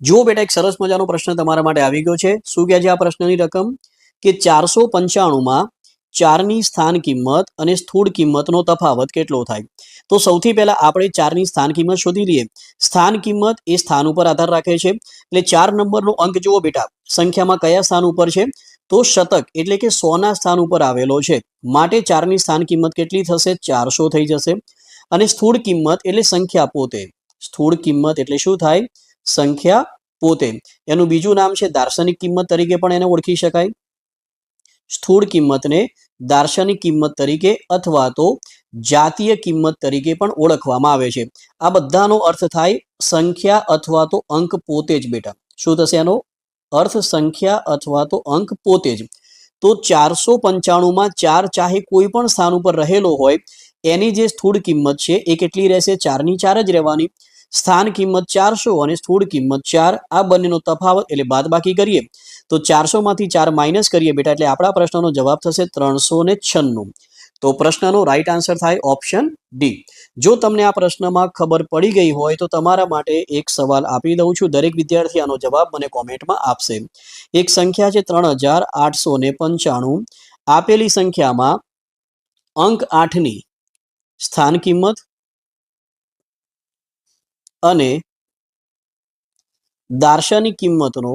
જો બેટા એક સરસ મજાનો પ્રશ્ન તમારા માટે આવી ગયો છે. શું કહે છે આ પ્રશ્નની રકમ કે 495 માં 4 ની સ્થાન કિંમત અને સ્થૂળ કિંમતનો તફાવત કેટલો થાય? તો સૌથી પહેલા આપણે 4 ની સ્થાન કિંમત શોધી લઈએ. સ્થાન કિંમત એ સ્થાન ઉપર આધાર રાખે છે. એટલે 4 નંબરનો અંક જુઓ બેટા, સંખ્યામાં કયા સ્થાન ઉપર છે? તો શતક એટલે કે 100 ના સ્થાન ઉપર આવેલો છે. માટે 4 ની સ્થાન કિંમત કેટલી થશે? 400 થઈ જશે. અને સ્થૂળ કિંમત એટલે સંખ્યા પોતે. સ્થૂળ કિંમત એટલે શું થાય? સંખ્યા પોતે. એનું બીજું નામ છે દાર્શનિક કિંમત તરીકે પણ એને ઓળખી શકાય. સ્થૂળ કિંમતને દાર્શનિક કિંમત તરીકે અથવા તો જાતીય કિંમત તરીકે પણ ઓળખવામાં આવે છે. આ બધાનો અર્થ થાય સંખ્યા અથવા તો અંક પોતે જ બેટા. શું થશે એનો અર્થ? સંખ્યા અથવા તો અંક પોતે જ. તો 495 માં 4 ચાહે કોઈ પણ સ્થાન ઉપર રહેલો હોય એની જે સ્થૂળ કિંમત છે એ કેટલી રહેશે? 4 ની 4 જ રહેવાની. સ્થાન કિંમત 400 અને સ્થૂળ કિંમત 4, આ બંનેનો તફાવત એટલે બાદબાકી કરીએ તો 400 માંથી 4 માઇનસ કરીએ બેટા, એટલે આપણા પ્રશ્નનો જવાબ થશે 396. તો પ્રશ્નનો રાઈટ આન્સર થાય ઓપ્શન ડી. જો તમને આ પ્રશ્નમાં ખબર પડી ગઈ હોય તો તમારા માટે એક સવાલ આપી દઉં છું. દરેક વિદ્યાર્થી આનો જવાબ મને કોમેન્ટમાં આપશે. એક સંખ્યા છે 3895. આપેલી સંખ્યામાં અંક 8 ની સ્થાન કિંમત અને દાર્શનિક કિંમતનો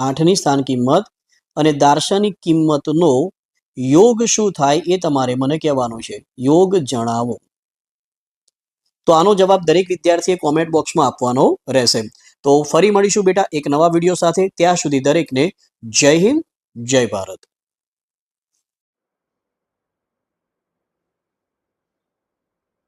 8 ની સ્થાન કિંમત અને દાર્શનિક કિંમતનો યોગ શું થાય એ તમારે મને કહેવાનું છે. યોગ જણાવો. તો આનો જવાબ દરેક વિદ્યાર્થીએ કોમેન્ટ બોક્સમાં આપવાનો રહેશે. તો ફરી મળીશું બેટા એક નવા વિડીયો સાથે. ત્યાં સુધી દરેકને જય હિન્દ, જય ભારત.